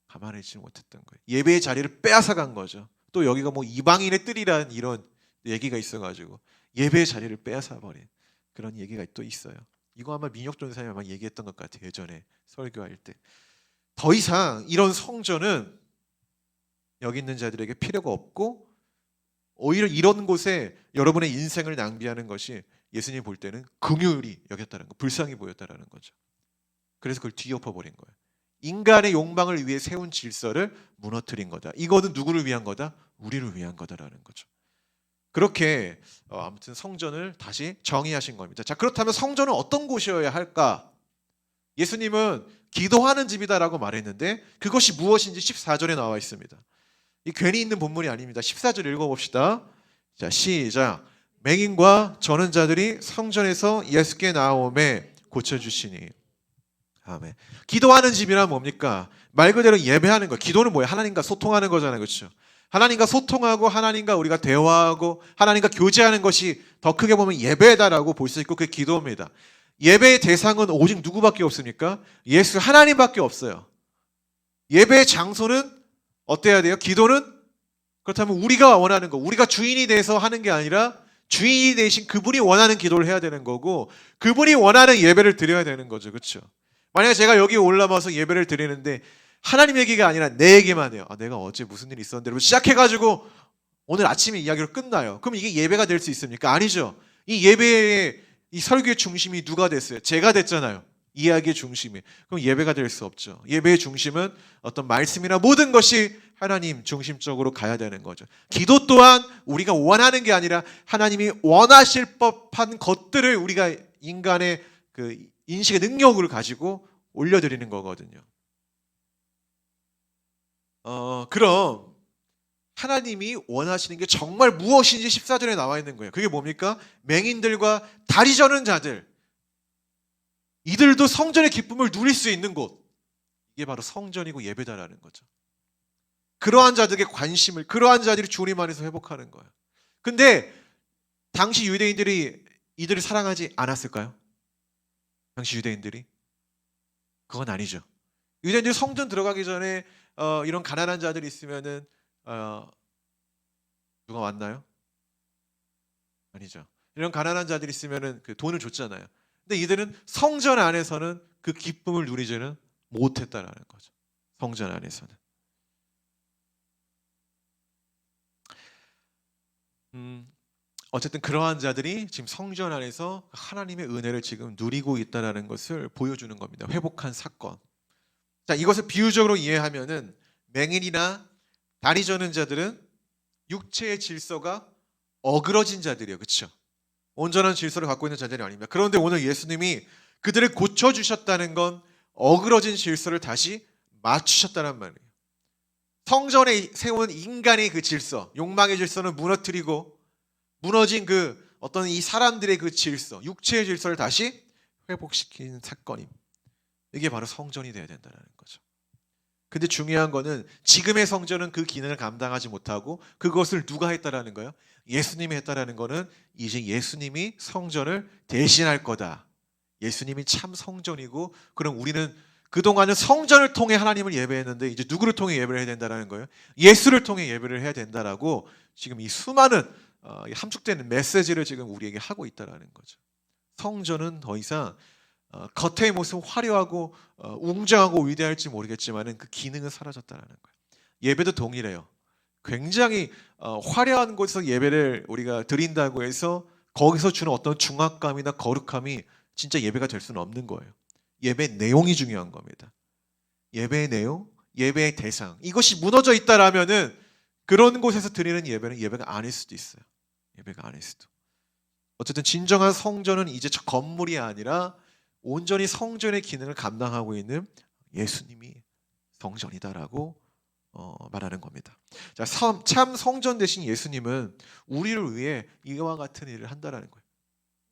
가만히 있지 못했던 거예요. 예배의 자리를 빼앗아간 거죠. 또 여기가 뭐 이방인의 뜰이라는 이런 얘기가 있어가지고 예배의 자리를 빼앗아버린 그런 얘기가 또 있어요. 이거 아마 민혁 전사님이 아마 얘기했던 것 같아요. 예전에 설교할 때. 더 이상 이런 성전은 여기 있는 자들에게 필요가 없고 오히려 이런 곳에 여러분의 인생을 낭비하는 것이 예수님 볼 때는 긍휼히 여겼다는 거, 불쌍히 보였다는 거죠. 그래서 그걸 뒤엎어버린 거예요. 인간의 욕망을 위해 세운 질서를 무너뜨린 거다. 이거는 누구를 위한 거다? 우리를 위한 거다라는 거죠. 그렇게 아무튼 성전을 다시 정의하신 겁니다. 자, 그렇다면 성전은 어떤 곳이어야 할까? 예수님은 기도하는 집이다라고 말했는데 그것이 무엇인지 14절에 나와 있습니다. 이 괜히 있는 본문이 아닙니다. 14절 읽어봅시다. 자, 시작. 맹인과 저는 자들이 성전에서 예수께 나오매 고쳐주시니. 아멘. 기도하는 집이란 뭡니까? 말 그대로 예배하는 거. 기도는 뭐예요? 하나님과 소통하는 거잖아요. 그렇죠? 하나님과 소통하고 하나님과 우리가 대화하고 하나님과 교제하는 것이 더 크게 보면 예배다라고 볼 수 있고 그게 기도입니다. 예배의 대상은 오직 누구밖에 없습니까? 예수 하나님밖에 없어요. 예배의 장소는 어때야 돼요? 기도는 그렇다면 우리가 원하는 거, 우리가 주인이 돼서 하는 게 아니라 주인이 되신 그분이 원하는 기도를 해야 되는 거고 그분이 원하는 예배를 드려야 되는 거죠. 그렇죠? 만약에 제가 여기 올라와서 예배를 드리는데 하나님 얘기가 아니라 내 얘기만 해요. 내가 어제 무슨 일이 있었는데 시작해가지고 오늘 아침에 이야기로 끝나요. 그럼 이게 예배가 될 수 있습니까? 아니죠. 이 예배의 이 설교의 중심이 누가 됐어요? 제가 됐잖아요. 이야기의 중심이. 그럼 예배가 될 수 없죠. 예배의 중심은 어떤 말씀이나 모든 것이 하나님 중심적으로 가야 되는 거죠. 기도 또한 우리가 원하는 게 아니라 하나님이 원하실 법한 것들을 우리가 인간의 그 인식의 능력을 가지고 올려드리는 거거든요. 그럼 하나님이 원하시는 게 정말 무엇인지 14절에 나와 있는 거예요. 그게 뭡니까? 맹인들과 다리 저는 자들, 이들도 성전의 기쁨을 누릴 수 있는 곳, 이게 바로 성전이고 예배다라는 거죠. 그러한 자들에게 관심을, 그러한 자들이 주님 안에서 회복하는 거예요. 근데 당시 유대인들이 이들을 사랑하지 않았을까요? 당시 유대인들이? 그건 아니죠. 유대인들이 성전 들어가기 전에 이런 가난한 자들이 있으면은 누가 왔나요? 아니죠. 이런 가난한 자들이 있으면은 그 돈을 줬잖아요. 근데 이들은 성전 안에서는 그 기쁨을 누리지는 못했다라는 거죠. 성전 안에서는. 어쨌든 그러한 자들이 지금 성전 안에서 하나님의 은혜를 지금 누리고 있다라는 것을 보여주는 겁니다. 회복한 사건. 자, 이것을 비유적으로 이해하면은 맹인이나 다리 저는 자들은 육체의 질서가 어그러진 자들이에요. 그렇죠? 온전한 질서를 갖고 있는 자들이 아닙니다. 그런데 오늘 예수님이 그들을 고쳐주셨다는 건 어그러진 질서를 다시 맞추셨다는 말이에요. 성전에 세운 인간의 그 질서, 욕망의 질서는 무너뜨리고 무너진 그 어떤 이 사람들의 그 질서, 육체의 질서를 다시 회복시킨 사건입니다. 이게 바로 성전이 되어야 된다는 거죠. 근데 중요한 거는 지금의 성전은 그 기능을 감당하지 못하고 그것을 누가 했다라는 거예요? 예수님이 했다라는 거는 이제 예수님이 성전을 대신할 거다. 예수님이 참 성전이고 그럼 우리는 그동안은 성전을 통해 하나님을 예배했는데 이제 누구를 통해 예배를 해야 된다는 거예요? 예수를 통해 예배를 해야 된다라고 지금 이 수많은 함축되는 메시지를 지금 우리에게 하고 있다는 거죠. 성전은 더 이상 겉의 모습 화려하고 웅장하고 위대할지 모르겠지만 그 기능은 사라졌다는 거예요. 예배도 동일해요. 굉장히 화려한 곳에서 예배를 우리가 드린다고 해서 거기서 주는 어떤 중압감이나 거룩함이 진짜 예배가 될 수는 없는 거예요. 예배 내용이 중요한 겁니다. 예배의 내용, 예배의 대상 이것이 무너져 있다라면은 그런 곳에서 드리는 예배는 예배가 아닐 수도 있어요. 예배가 아닐 수도. 어쨌든 진정한 성전은 이제 저 건물이 아니라 온전히 성전의 기능을 감당하고 있는 예수님이 성전이다라고 말하는 겁니다. 자, 참 성전 되신 예수님은 우리를 위해 이와 같은 일을 한다라는 거예요.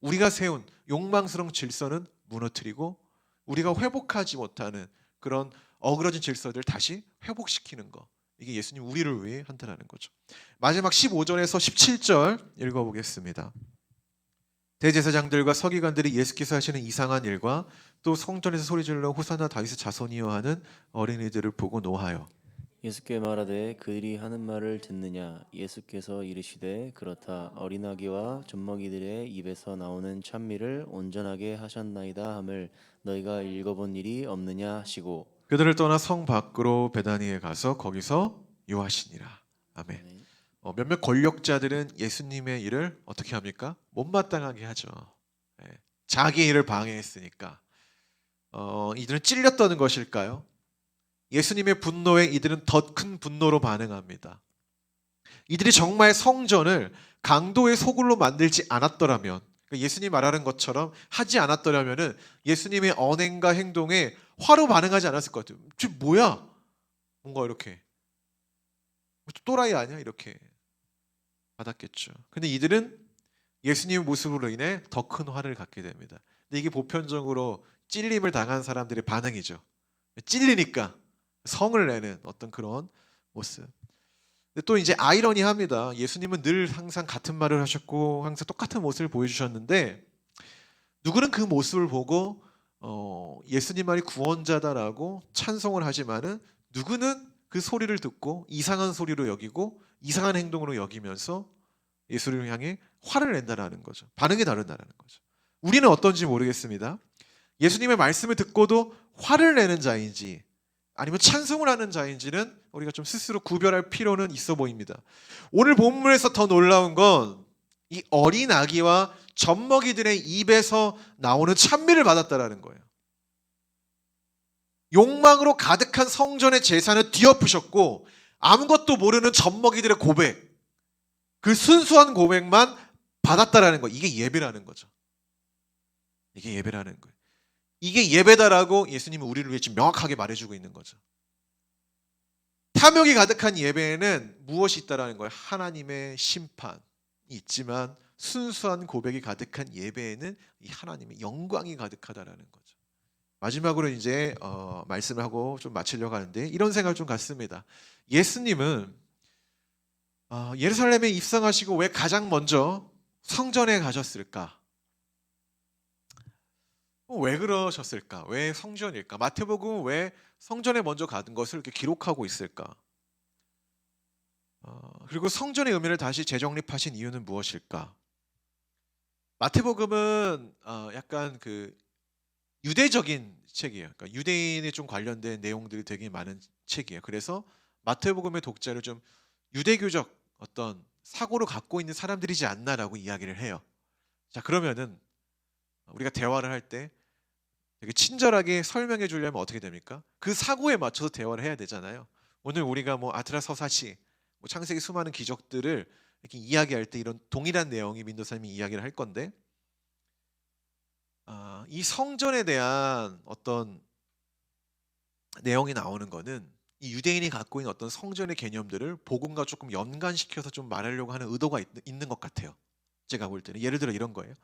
우리가 세운 욕망스러운 질서는 무너뜨리고 우리가 회복하지 못하는 그런 어그러진 질서들 다시 회복시키는 거. 이게 예수님 우리를 위해 한다라는 거죠. 마지막 15절에서 17절 읽어보겠습니다. 대제사장들과 서기관들이 예수께서 하시는 이상한 일과 또 성전에서 소리질러 호산나 다윗의 자손이여 하는 어린이들을 보고 노하여 예수께 말하되 그들이 하는 말을 듣느냐. 예수께서 이르시되 그렇다. 어린아기와 젖먹이들의 입에서 나오는 찬미를 온전하게 하셨나이다 함을 너희가 읽어본 일이 없느냐 하시고 그들을 떠나 성 밖으로 베다니에 가서 거기서 요하시니라. 아멘. 몇몇 권력자들은 예수님의 일을 어떻게 합니까? 못마땅하게 하죠. 자기 일을 방해했으니까. 이들은 찔렸다는 것일까요? 예수님의 분노에 이들은 더 큰 분노로 반응합니다. 이들이 정말 성전을 강도의 소굴로 만들지 않았더라면, 예수님 말하는 것처럼 하지 않았더라면 예수님의 언행과 행동에 화로 반응하지 않았을 것 같아요. 저 뭐야? 뭔가 이렇게 또라이 아니야? 이렇게 받았겠죠. 근데 이들은 예수님의 모습으로 인해 더 큰 화를 갖게 됩니다. 근데 이게 보편적으로 찔림을 당한 사람들의 반응이죠. 찔리니까 성을 내는 어떤 그런 모습. 근데 또 이제 아이러니합니다. 예수님은 늘 항상 같은 말을 하셨고 항상 똑같은 모습을 보여주셨는데 누구는 그 모습을 보고 예수님 말이 구원자다라고 찬송을 하지만은 누구는 그 소리를 듣고 이상한 소리로 여기고 이상한 행동으로 여기면서 예수를 향해 화를 낸다라는 거죠. 반응이 다르다라는 거죠. 우리는 어떤지 모르겠습니다. 예수님의 말씀을 듣고도 화를 내는 자인지 아니면 찬송을 하는 자인지는 우리가 좀 스스로 구별할 필요는 있어 보입니다. 오늘 본문에서 더 놀라운 건 이 어린 아기와 젖먹이들의 입에서 나오는 찬미를 받았다라는 거예요. 욕망으로 가득한 성전의 제사는 뒤엎으셨고 아무것도 모르는 젖먹이들의 고백, 그 순수한 고백만 받았다라는 거. 이게 예배라는 거죠. 이게 예배라는 거예요. 이게 예배다라고 예수님은 우리를 위해 지금 명확하게 말해주고 있는 거죠. 탐욕이 가득한 예배에는 무엇이 있다라는 거예요? 하나님의 심판이 있지만 순수한 고백이 가득한 예배에는 이 하나님의 영광이 가득하다라는 거죠. 마지막으로 이제 말씀을 하고 좀 마치려고 하는데 이런 생각을 좀 갖습니다. 예수님은 예루살렘에 입성하시고 왜 가장 먼저 성전에 가셨을까? 왜 그러셨을까? 왜 성전일까? 마태복음은 왜 성전에 먼저 가는 것을 이렇게 기록하고 있을까? 그리고 성전의 의미를 다시 재정립하신 이유는 무엇일까? 마태복음은 약간 그 유대적인 책이에요. 그러니까 유대인에 좀 관련된 내용들이 되게 많은 책이에요. 그래서 마태복음의 독자를 좀 유대교적 어떤 사고를 갖고 있는 사람들이지 않나라고 이야기를 해요. 자, 그러면은 우리가 대화를 할 때 되게 친절하게 설명해 주려면 어떻게 됩니까? 그 사고에 맞춰서 대화를 해야 되잖아요. 오늘 우리가 뭐 아트라 서사시, 뭐 창세기 수많은 기적들을 이렇게 이야기할 때 이런 동일한 내용이 민도사님이 이야기를 할 건데, 이 성전에 대한 어떤 내용이 나오는 거는 이 유대인이 갖고 있는 어떤 성전의 개념들을 복음과 조금 연관시켜서 좀 말하려고 하는 의도가 있는 것 같아요. 제가 볼 때는 예를 들어 이런 거예요.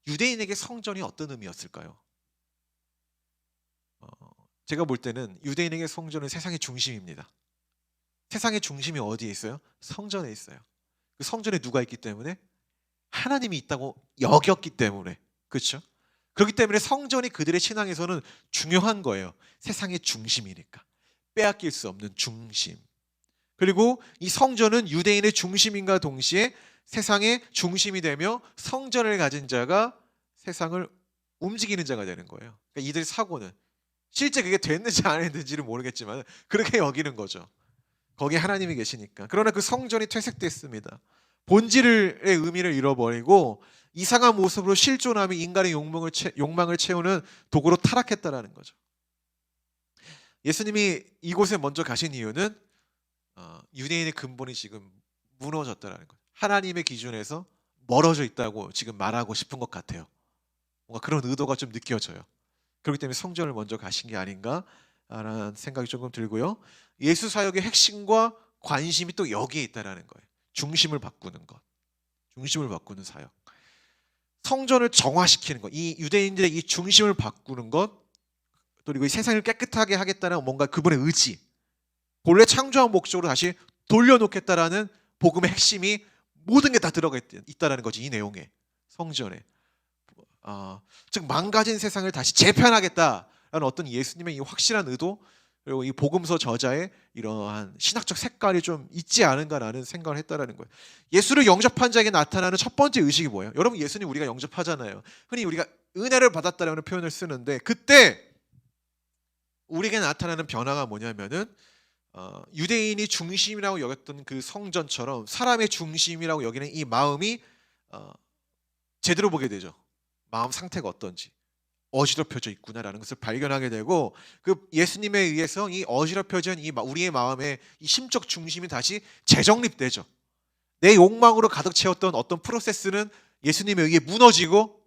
유대인에게 성전이 어떤 의미였을까요? 어, 제가 볼 때는 유대인에게 성전은 세상의 중심입니다. 세상의 중심이 어디에 있어요? 성전에 있어요. 그 성전에 누가 있기 때문에? 하나님이 있다고 여겼기 때문에. 그렇죠? 그렇기 때문에 성전이 그들의 신앙에서는 중요한 거예요. 세상의 중심이니까. 빼앗길 수 없는 중심. 그리고 이 성전은 유대인의 중심인가 동시에 세상의 중심이 되며 성전을 가진 자가 세상을 움직이는 자가 되는 거예요. 그러니까 이들의 사고는 실제 그게 됐는지 안 했는지는 모르겠지만 그렇게 여기는 거죠. 거기에 하나님이 계시니까. 그러나 그 성전이 퇴색됐습니다. 본질의 의미를 잃어버리고 이상한 모습으로 실존하며 인간의 욕망을 채우는 도구로 타락했다라는 거죠. 예수님이 이곳에 먼저 가신 이유는 유대인의 근본이 지금 무너졌다라는 거예요. 하나님의 기준에서 멀어져 있다고 지금 말하고 싶은 것 같아요. 뭔가 그런 의도가 좀 느껴져요. 그렇기 때문에 성전을 먼저 가신 게 아닌가라는 생각이 조금 들고요. 예수 사역의 핵심과 관심이 또 여기에 있다라는 거예요. 중심을 바꾸는 것, 중심을 바꾸는 사역. 성전을 정화시키는 것, 이 유대인들의 이 중심을 바꾸는 것, 그리고 이 세상을 깨끗하게 하겠다는 뭔가 그분의 의지, 본래 창조한 목적으로 다시 돌려놓겠다라는 복음의 핵심이 모든 게 다 들어가 있다라는 거지, 이 내용에. 성전에. 즉 망가진 세상을 다시 재편하겠다라는 어떤 예수님의 이 확실한 의도, 그리고 이 복음서 저자의 이러한 신학적 색깔이 좀 있지 않은가라는 생각을 했다라는 거예요. 예수를 영접한 자에게 나타나는 첫 번째 의식이 뭐예요? 여러분, 예수님 우리가 영접하잖아요. 흔히 우리가 은혜를 받았다라는 표현을 쓰는데, 그때 우리에게 나타나는 변화가 뭐냐면은 유대인이 중심이라고 여겼던 그 성전처럼 사람의 중심이라고 여기는 이 마음이 제대로 보게 되죠. 마음 상태가 어떤지 어지럽혀져 있구나라는 것을 발견하게 되고, 그 예수님에 의해서 이 어지럽혀진 이 우리의 마음의 이 심적 중심이 다시 재정립되죠. 내 욕망으로 가득 채웠던 어떤 프로세스는 예수님에 의해 무너지고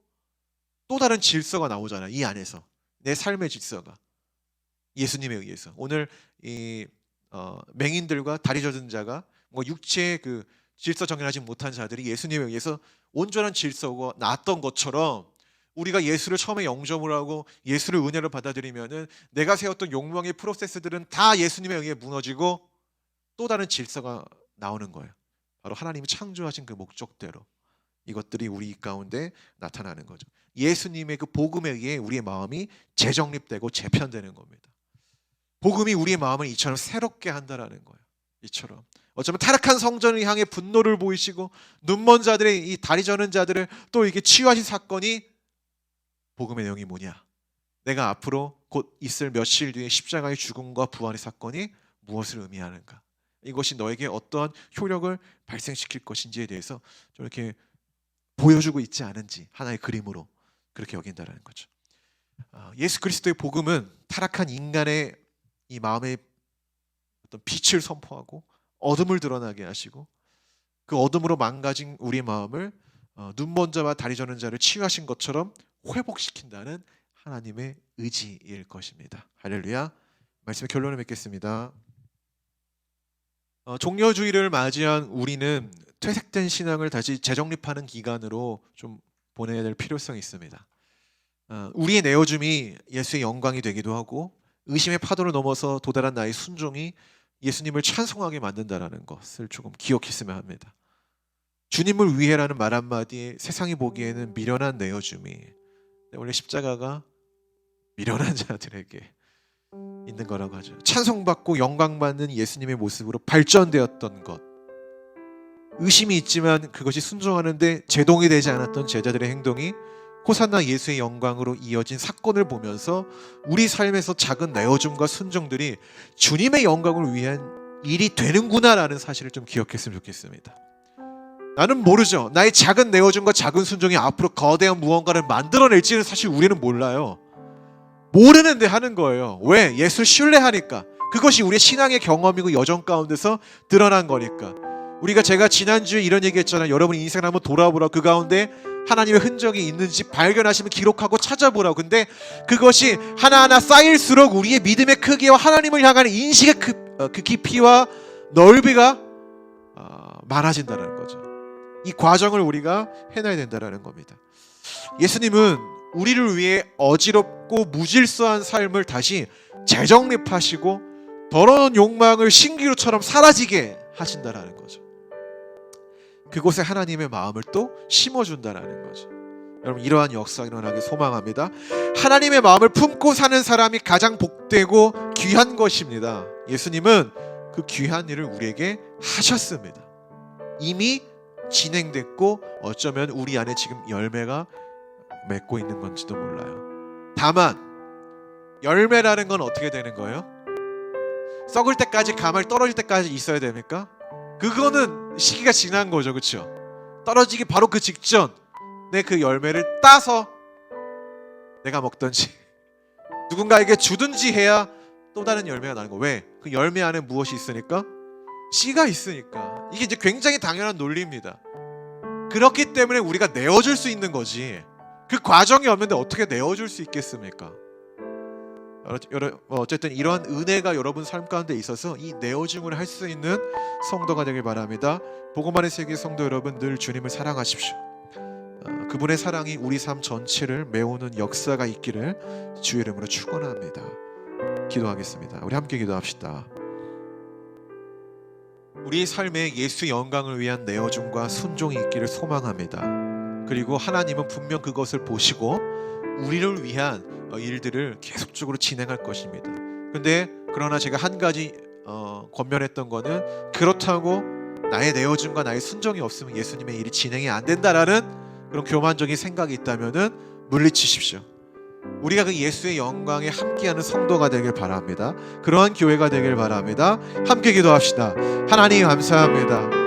또 다른 질서가 나오잖아요. 이 안에서 내 삶의 질서가 예수님에 의해서. 오늘 이 맹인들과 다리 젖은 자가 뭐 육체의 그 질서 정연하지 못한 자들이 예수님에 의해서 온전한 질서가 나왔던 것처럼, 우리가 예수를 처음에 영접을 하고 예수를 은혜로 받아들이면은 내가 세웠던 욕망의 프로세스들은 다 예수님에 의해 무너지고 또 다른 질서가 나오는 거예요. 바로 하나님이 창조하신 그 목적대로 이것들이 우리 가운데 나타나는 거죠. 예수님의 그 복음에 의해 우리의 마음이 재정립되고 재편되는 겁니다. 복음이 우리의 마음을 이처럼 새롭게 한다라는 거예요. 이처럼 어쩌면 타락한 성전을 향해 분노를 보이시고 눈먼 자들의 이 다리 저는 자들을 또 이렇게 치유하신 사건이 복음의 내용이 뭐냐? 내가 앞으로 곧 있을 며칠 뒤에 십자가의 죽음과 부활의 사건이 무엇을 의미하는가? 이것이 너에게 어떠한 효력을 발생시킬 것인지에 대해서 좀 이렇게 보여주고 있지 않은지 하나의 그림으로 그렇게 여긴다라는 거죠. 예수 그리스도의 복음은 타락한 인간의 이 마음의 어떤 빛을 선포하고 어둠을 드러나게 하시고, 그 어둠으로 망가진 우리의 마음을 눈먼 자와 다리 저는 자를 치유하신 것처럼 회복시킨다는 하나님의 의지일 것입니다. 할렐루야. 말씀의 결론을 맺겠습니다. 종려주의를 맞이한 우리는 퇴색된 신앙을 다시 재정립하는 기간으로 좀 보내야 될 필요성이 있습니다. 우리의 내어줌이 예수의 영광이 되기도 하고, 의심의 파도를 넘어서 도달한 나의 순종이 예수님을 찬송하게 만든다는 것을 조금 기억했으면 합니다. 주님을 위해라는 말 한마디에 세상이 보기에는 미련한 내어줌이, 원래 십자가가 미련한 자들에게 있는 거라고 하죠. 찬송받고 영광받는 예수님의 모습으로 발전되었던 것, 의심이 있지만 그것이 순종하는데 제동이 되지 않았던 제자들의 행동이 호산나 예수의 영광으로 이어진 사건을 보면서 우리 삶에서 작은 내어줌과 순종들이 주님의 영광을 위한 일이 되는구나라는 사실을 좀 기억했으면 좋겠습니다. 나는 모르죠. 나의 작은 내어줌과 작은 순종이 앞으로 거대한 무언가를 만들어낼지는 사실 우리는 몰라요. 모르는데 하는 거예요. 왜? 예수를 신뢰하니까. 그것이 우리의 신앙의 경험이고 여정 가운데서 드러난 거니까. 제가 지난주에 이런 얘기했잖아요. 여러분 인생을 한번 돌아보라. 그 가운데 하나님의 흔적이 있는지 발견하시면 기록하고 찾아보라고. 근데 그것이 하나하나 쌓일수록 우리의 믿음의 크기와 하나님을 향한 인식의 그 깊이와 넓이가 많아진다는 거죠. 이 과정을 우리가 해놔야 된다는 겁니다. 예수님은 우리를 위해 어지럽고 무질서한 삶을 다시 재정립하시고 더러운 욕망을 신기루처럼 사라지게 하신다는 거죠. 그곳에 하나님의 마음을 또 심어준다는 거죠. 여러분 이러한 역사가 일어나길 소망합니다. 하나님의 마음을 품고 사는 사람이 가장 복되고 귀한 것입니다. 예수님은 그 귀한 일을 우리에게 하셨습니다. 이미 진행됐고 어쩌면 우리 안에 지금 열매가 맺고 있는 건지도 몰라요. 다만 열매라는 건 어떻게 되는 거예요? 썩을 때까지 가만히 떨어질 때까지 있어야 됩니까? 그거는 시기가 지난 거죠. 그렇죠? 떨어지기 바로 그 직전 내 그 열매를 따서 내가 먹든지 누군가에게 주든지 해야 또 다른 열매가 나는 거. 왜? 그 열매 안에 무엇이 있으니까? 씨가 있으니까. 이게 이제 굉장히 당연한 논리입니다. 그렇기 때문에 우리가 내어줄 수 있는 거지. 그 과정이 없는데 어떻게 내어줄 수 있겠습니까? 어쨌든 이러한 은혜가 여러분 삶 가운데 있어서 이 내어줌을 할 수 있는 성도가 되길 바랍니다. 복음만의 세계 성도 여러분, 늘 주님을 사랑하십시오. 그분의 사랑이 우리 삶 전체를 메우는 역사가 있기를 주의 이름으로 축원합니다. 기도하겠습니다. 우리 함께 기도합시다. 우리의 삶에 예수의 영광을 위한 내어줌과 순종이 있기를 소망합니다. 그리고 하나님은 분명 그것을 보시고 우리를 위한 일들을 계속적으로 진행할 것입니다. 근데 그러나 제가 한 가지 권면했던 거는, 그렇다고 나의 내어줌과 나의 순종이 없으면 예수님의 일이 진행이 안 된다라는 그런 교만적인 생각이 있다면은 물리치십시오. 우리가 그 예수의 영광에 함께하는 성도가 되길 바랍니다. 그러한 교회가 되길 바랍니다. 함께 기도합시다. 하나님 감사합니다.